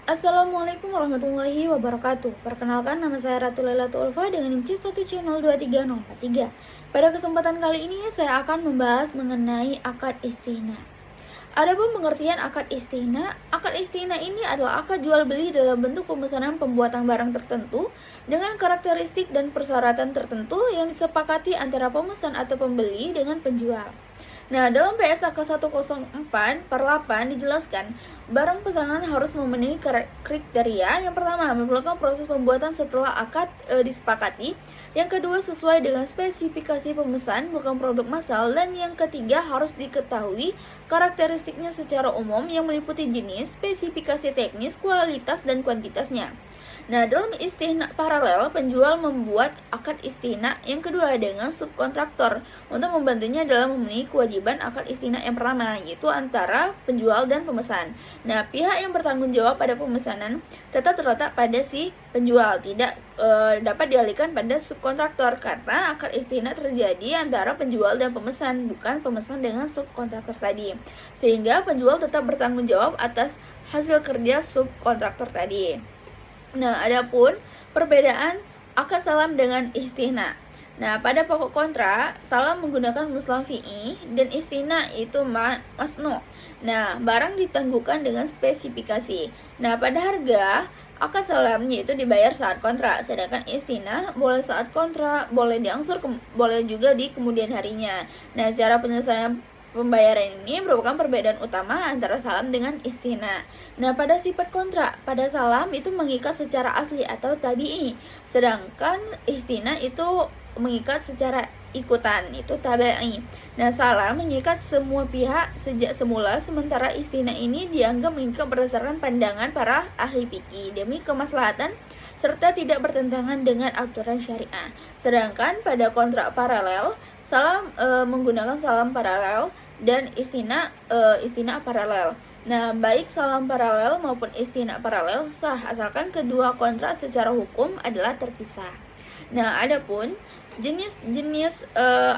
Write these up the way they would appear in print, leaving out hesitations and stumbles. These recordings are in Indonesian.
Assalamualaikum warahmatullahi wabarakatuh. Perkenalkan, nama saya Ratu Lailatul Ulfa dengan NIM C1C02343. Pada kesempatan kali ini saya akan membahas mengenai akad istina. Adapun pengertian akad istina ini adalah akad jual beli dalam bentuk pemesanan pembuatan barang tertentu dengan karakteristik dan persyaratan tertentu yang disepakati antara pemesan atau pembeli dengan penjual. Nah, dalam PSAK 104/8 dijelaskan, barang pesanan harus memenuhi kriteria. Yang pertama, memerlukan proses pembuatan setelah akad disepakati. Yang kedua, sesuai dengan spesifikasi pemesan, bukan produk massal. Dan yang ketiga, harus diketahui karakteristiknya secara umum yang meliputi jenis, spesifikasi teknis, kualitas, dan kuantitasnya. Nah, dalam istina paralel, penjual membuat akad istina yang kedua dengan subkontraktor untuk membantunya dalam memenuhi kewajiban akad istina yang pertama, yaitu antara penjual dan pemesan. Nah, pihak yang bertanggung jawab pada pemesanan tetap terletak pada si penjual, tidak dapat dialihkan pada subkontraktor karena akad istina terjadi antara penjual dan pemesan, bukan pemesan dengan subkontraktor tadi. Sehingga penjual tetap bertanggung jawab atas hasil kerja subkontraktor tadi. Nah, adapun perbedaan akad salam dengan istina. Nah, pada pokok kontrak, salam menggunakan muslam fi'i dan istina itu masnu. Nah, barang ditangguhkan dengan spesifikasi. Nah, pada harga, akad salamnya itu dibayar saat kontrak, sedangkan istina boleh saat kontrak, boleh diangsur, boleh juga di kemudian harinya. Nah, cara penyelesaian pembayaran ini merupakan perbedaan utama antara salam dengan istina. Nah, pada sifat kontrak, pada salam itu mengikat secara asli atau tabi'i, sedangkan istina itu mengikat secara ikutan, itu tabi'i. Nah, salam mengikat semua pihak sejak semula, sementara istina ini dianggap mengikat berdasarkan pandangan para ahli fikih demi kemaslahatan serta tidak bertentangan dengan aturan syariah. Sedangkan pada kontrak paralel, salam menggunakan salam paralel dan istina paralel. Nah, baik salam paralel maupun istina paralel sah asalkan kedua kontrak secara hukum adalah terpisah. Nah, adapun jenis-jenis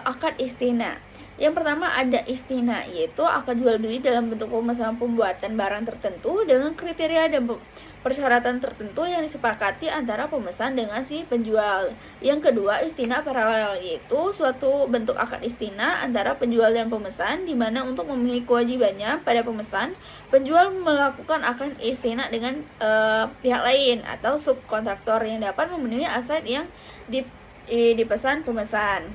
akad istina. Yang pertama ada istina, yaitu akad jual beli dalam bentuk pemesanan pembuatan barang tertentu dengan kriteria dan persyaratan tertentu yang disepakati antara pemesan dengan si penjual. Yang kedua, istina paralel, yaitu suatu bentuk akad istina antara penjual dan pemesan, di mana untuk memenuhi kewajibannya pada pemesan, penjual melakukan akad istina dengan pihak lain atau subkontraktor yang dapat memenuhi aset yang dipesan pemesan.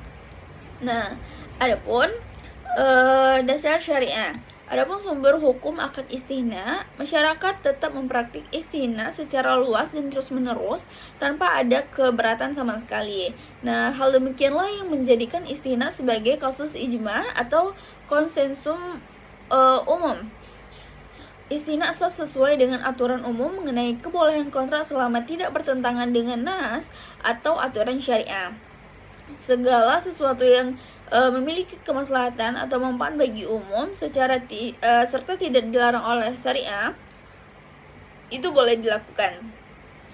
Nah, adapun dasar syariah. Adapun sumber hukum akad istina, masyarakat tetap mempraktik istina secara luas dan terus-menerus tanpa ada keberatan sama sekali. Nah, hal demikianlah yang menjadikan istina sebagai kasus ijma atau konsensum umum. Istina sah sesuai dengan aturan umum mengenai kebolehan kontrak selama tidak bertentangan dengan nas atau aturan syariah. Segala sesuatu yang memiliki kemaslahatan atau manfaat bagi umum serta tidak dilarang oleh syariah itu boleh dilakukan.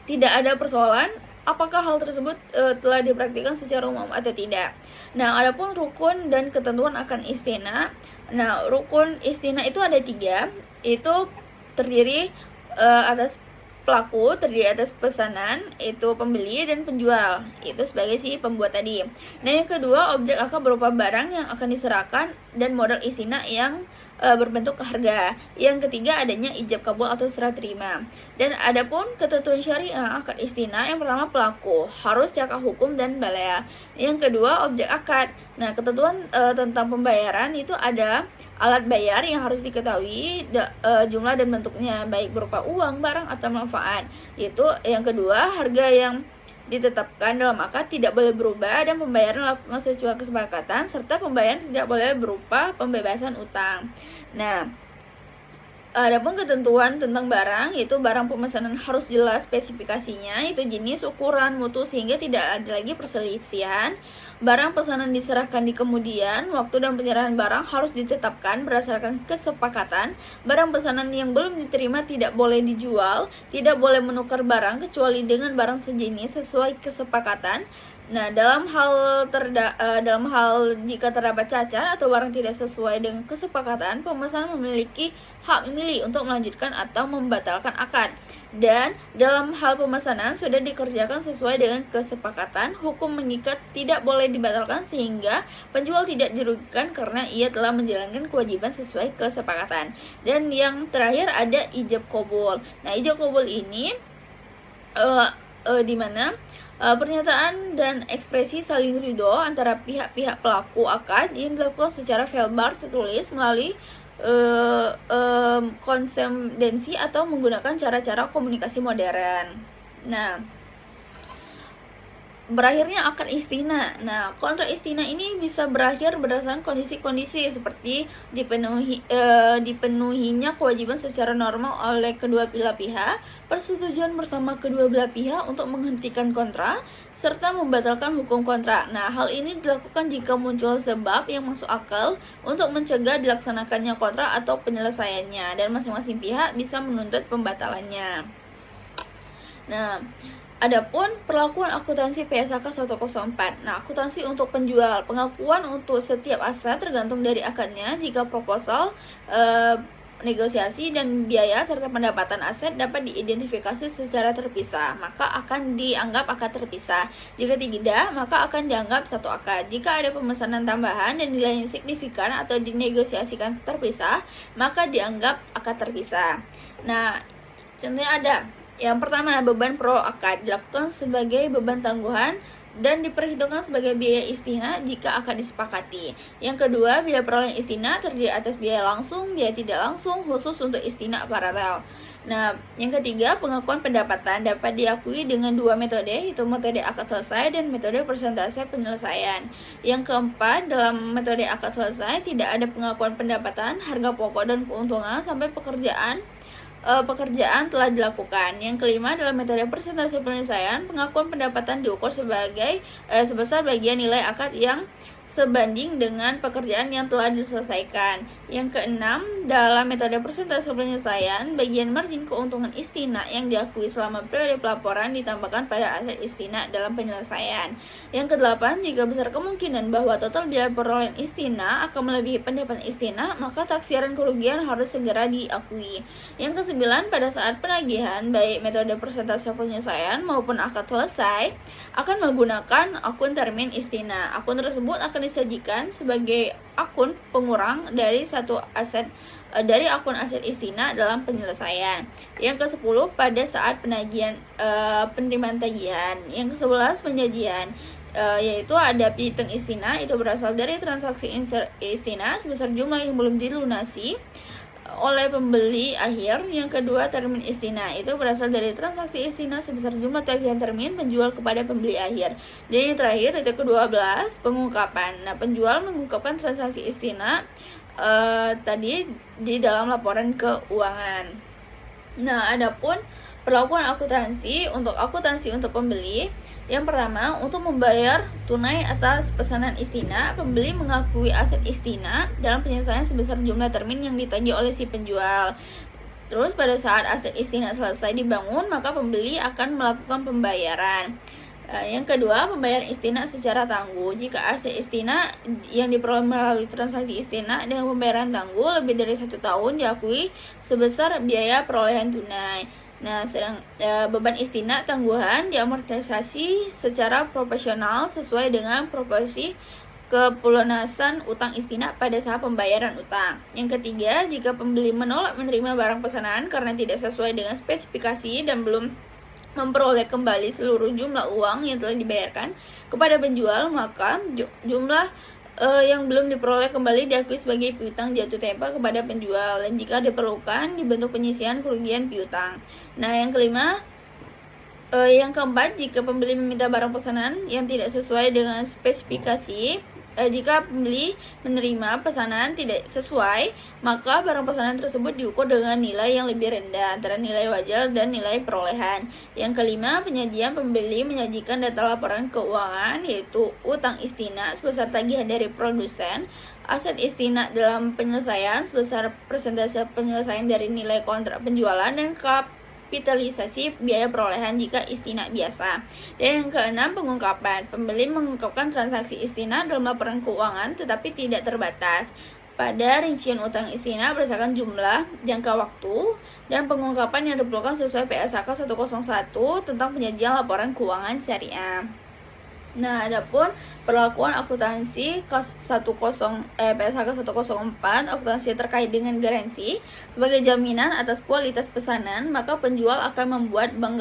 Tidak ada persoalan apakah hal tersebut telah dipraktikkan secara umum atau tidak. Nah, adapun rukun dan ketentuan akan istina. Nah, rukun istina itu ada 3, itu terdiri atas pelaku, terdiri atas pesanan, itu pembeli dan penjual, itu sebagai si pembuat tadi. Nah, yang kedua, objek akad berupa barang yang akan diserahkan dan modal istina yang berbentuk harga. Yang ketiga, adanya ijab kabul atau serah terima. Dan adapun ketentuan syariah akad istina, yang pertama pelaku harus cakap hukum dan balea. Yang kedua, objek akad. Nah, ketentuan tentang pembayaran itu ada alat bayar yang harus diketahui jumlah dan bentuknya, baik berupa uang, barang, atau manfaat. Yaitu yang kedua, harga yang ditetapkan dalam akad tidak boleh berubah dan pembayaran dilakukan sesuai kesepakatan, serta pembayaran tidak boleh berupa pembebasan utang. Nah, adapun ketentuan tentang barang, yaitu barang pemesanan harus jelas spesifikasinya, itu jenis, ukuran, mutu, sehingga tidak ada lagi perselisihan. Barang pesanan diserahkan di kemudian waktu dan penyerahan barang harus ditetapkan berdasarkan kesepakatan. Barang pesanan yang belum diterima tidak boleh dijual, tidak boleh menukar barang kecuali dengan barang sejenis sesuai kesepakatan. Nah, dalam hal jika terdapat cacat atau barang tidak sesuai dengan kesepakatan, pemesan memiliki hak memilih untuk melanjutkan atau membatalkan akad. Dan dalam hal pemesanan sudah dikerjakan sesuai dengan kesepakatan, hukum mengikat tidak boleh dibatalkan sehingga penjual tidak dirugikan karena ia telah menjalankan kewajiban sesuai kesepakatan. Dan yang terakhir ada ijab qabul. Nah, ijab qabul ini di mana pernyataan dan ekspresi saling ridho antara pihak-pihak pelaku akad yang dilakukan secara verbal tertulis melalui konsendensi atau menggunakan cara-cara komunikasi modern. Nah, berakhirnya akad istina. Nah, kontrak istina ini bisa berakhir berdasarkan kondisi-kondisi seperti dipenuhinya kewajiban secara normal oleh kedua belah pihak, persetujuan bersama kedua belah pihak untuk menghentikan kontrak, serta membatalkan hukum kontrak. Nah, hal ini dilakukan jika muncul sebab yang masuk akal untuk mencegah dilaksanakannya kontrak atau penyelesaiannya, dan masing-masing pihak bisa menuntut pembatalannya. Nah, adapun perlakuan akuntansi PSAK 104. Nah, akuntansi untuk penjual, pengakuan untuk setiap aset tergantung dari akadnya. Jika proposal, negosiasi dan biaya serta pendapatan aset dapat diidentifikasi secara terpisah, maka akan dianggap akad terpisah. Jika tidak, maka akan dianggap satu akad. Jika ada pemesanan tambahan dan nilainya signifikan atau dinegosiasikan terpisah, maka dianggap akad terpisah. Nah, contohnya ada. Yang pertama, beban pro akad dilakukan sebagai beban tangguhan dan diperhitungkan sebagai biaya istina jika akad disepakati. Yang kedua, biaya perolehan istina terdiri atas biaya langsung, biaya tidak langsung khusus untuk istina paralel. Nah, yang ketiga, pengakuan pendapatan dapat diakui dengan dua metode, yaitu metode akad selesai dan metode persentase penyelesaian. Yang keempat, dalam metode akad selesai tidak ada pengakuan pendapatan, harga pokok dan keuntungan sampai pekerjaan telah dilakukan. Yang kelima, dalam metode persentase penyelesaian, pengakuan pendapatan diukur sebesar bagian nilai akad yang sebanding dengan pekerjaan yang telah diselesaikan. Yang keenam, dalam metode persentase penyelesaian, bagian margin keuntungan istina yang diakui selama periode pelaporan ditambahkan pada aset istina dalam penyelesaian. Yang kedelapan, jika besar kemungkinan bahwa total biaya perolehan istina akan melebihi pendapatan istina, maka taksiran kerugian harus segera diakui. Yang kesembilan, pada saat penagihan, baik metode persentase penyelesaian maupun akad selesai akan menggunakan akun termin istina. Akun tersebut akan disajikan sebagai akun pengurang dari akun aset istina dalam penyelesaian. Yang ke-10, pada saat penagihan penerimaan tagihan. Yang ke-11, penyajian, yaitu ada piutang istina, itu berasal dari transaksi istina sebesar jumlah yang belum dilunasi oleh pembeli akhir. Yang kedua, termin istina, itu berasal dari transaksi istina sebesar jumlah tagihan termin penjual kepada pembeli akhir. Dan yang terakhir, itu ke-12, pengungkapan. Nah, penjual mengungkapkan transaksi istina tadi di dalam laporan keuangan. Nah, adapun perlakuan akuntansi untuk pembeli. Yang pertama, untuk membayar tunai atas pesanan istina, pembeli mengakui aset istina dalam penyelesaian sebesar jumlah termin yang ditagih oleh si penjual. Terus pada saat aset istina selesai dibangun, maka pembeli akan melakukan pembayaran. Yang kedua, pembayaran istina secara tangguh. Jika aset istina yang diperoleh melalui transaksi istina dengan pembayaran tangguh lebih dari 1 tahun diakui sebesar biaya perolehan tunai. Nah, beban istina tangguhan diamortisasi secara proporsional sesuai dengan proporsi kepelunasan utang istina pada saat pembayaran utang. Yang ketiga, jika pembeli menolak menerima barang pesanan karena tidak sesuai dengan spesifikasi dan belum memperoleh kembali seluruh jumlah uang yang telah dibayarkan kepada penjual, maka jumlah yang belum diperoleh kembali diakui sebagai piutang jatuh tempo kepada penjual, dan jika diperlukan dibentuk penyisihan kerugian piutang. Nah, yang kelima, yang keempat, jika pembeli meminta barang pesanan yang tidak sesuai dengan spesifikasi, jika pembeli menerima pesanan tidak sesuai, maka barang pesanan tersebut diukur dengan nilai yang lebih rendah antara nilai wajar dan nilai perolehan. Yang kelima, penyajian, pembeli menyajikan data laporan keuangan, yaitu utang istina sebesar tagihan dari produsen, aset istina dalam penyelesaian sebesar persentase penyelesaian dari nilai kontrak penjualan, dan kapitalisasi biaya perolehan jika istina biasa. Dan yang keenam, pengungkapan. Pembeli mengungkapkan transaksi istina dalam laporan keuangan tetapi tidak terbatas pada rincian utang istina berdasarkan jumlah, jangka waktu, dan pengungkapan yang diperlukan sesuai PSAK 101 tentang penyajian laporan keuangan syariah. Nah, adapun perlakuan akuntansi PSHK 104, akuntansi terkait dengan garansi sebagai jaminan atas kualitas pesanan, maka penjual akan membuat bank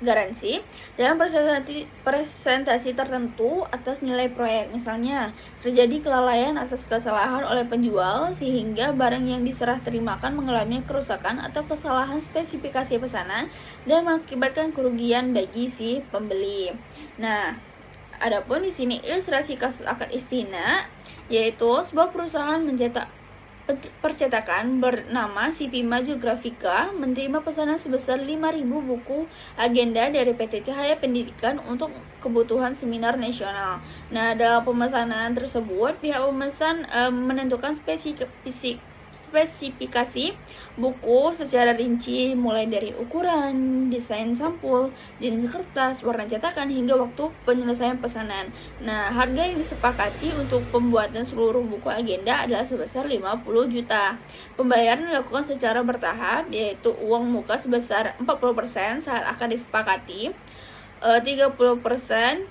garansi dalam presentasi tertentu atas nilai proyek. Misalnya, terjadi kelalaian atas kesalahan oleh penjual sehingga barang yang diserah terimakan mengalami kerusakan atau kesalahan spesifikasi pesanan dan mengakibatkan kerugian bagi si pembeli. Nah, adapun di sini ilustrasi kasus akad istina, yaitu sebuah perusahaan percetakan bernama CP Maju Grafika menerima pesanan sebesar 5.000 buku agenda dari PT Cahaya Pendidikan untuk kebutuhan seminar nasional. Nah, dalam pemesanan tersebut, pihak pemesan menentukan spesifikasi buku secara rinci, mulai dari ukuran, desain sampul, jenis kertas, warna cetakan, hingga waktu penyelesaian pesanan. Nah, harga yang disepakati untuk pembuatan seluruh buku agenda adalah sebesar 50 juta. Pembayaran dilakukan secara bertahap, yaitu uang muka sebesar 40% saat akan disepakati, 30%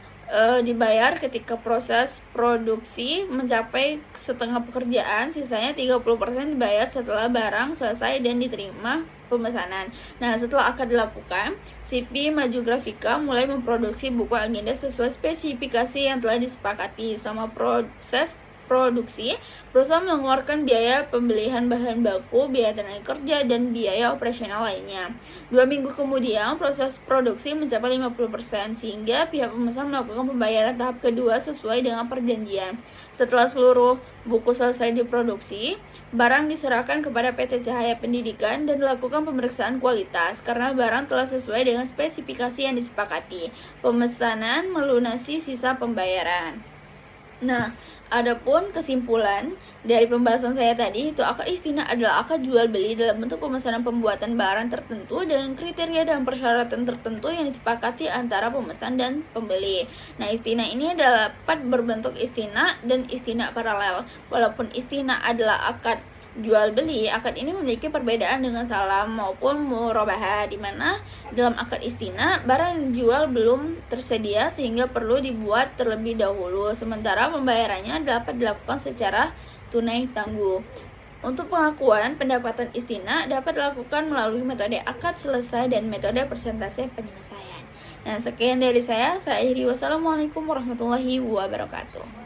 dibayar ketika proses produksi mencapai setengah pekerjaan, sisanya 30% dibayar setelah barang selesai dan diterima pemesanan. Nah, setelah akad dilakukan, CP Maju Grafika mulai memproduksi buku agenda sesuai spesifikasi yang telah disepakati. Selama proses produksi, perusahaan mengeluarkan biaya pembelian bahan baku, biaya tenaga kerja, dan biaya operasional lainnya. 2 minggu kemudian, proses produksi mencapai 50%, sehingga pihak pemesan melakukan pembayaran tahap kedua sesuai dengan perjanjian. Setelah seluruh buku selesai diproduksi, barang diserahkan kepada PT Cahaya Pendidikan dan dilakukan pemeriksaan kualitas karena barang telah sesuai dengan spesifikasi yang disepakati. Pemesanan melunasi sisa pembayaran. Nah, adapun kesimpulan dari pembahasan saya tadi, itu akad istina adalah akad jual beli dalam bentuk pemesanan pembuatan barang tertentu dengan kriteria dan persyaratan tertentu yang disepakati antara pemesan dan pembeli. Nah, istina ini dapat berbentuk istina dan istina paralel. Walaupun istina adalah akad jual beli, akad ini memiliki perbedaan dengan salam maupun murabahah, di mana dalam akad istina barang yang dijual belum tersedia sehingga perlu dibuat terlebih dahulu, sementara pembayarannya dapat dilakukan secara tunai tangguh. Untuk pengakuan pendapatan istina dapat dilakukan melalui metode akad selesai dan metode persentase penyelesaian. Nah, sekian dari saya akhiri. Wassalamualaikum warahmatullahi wabarakatuh.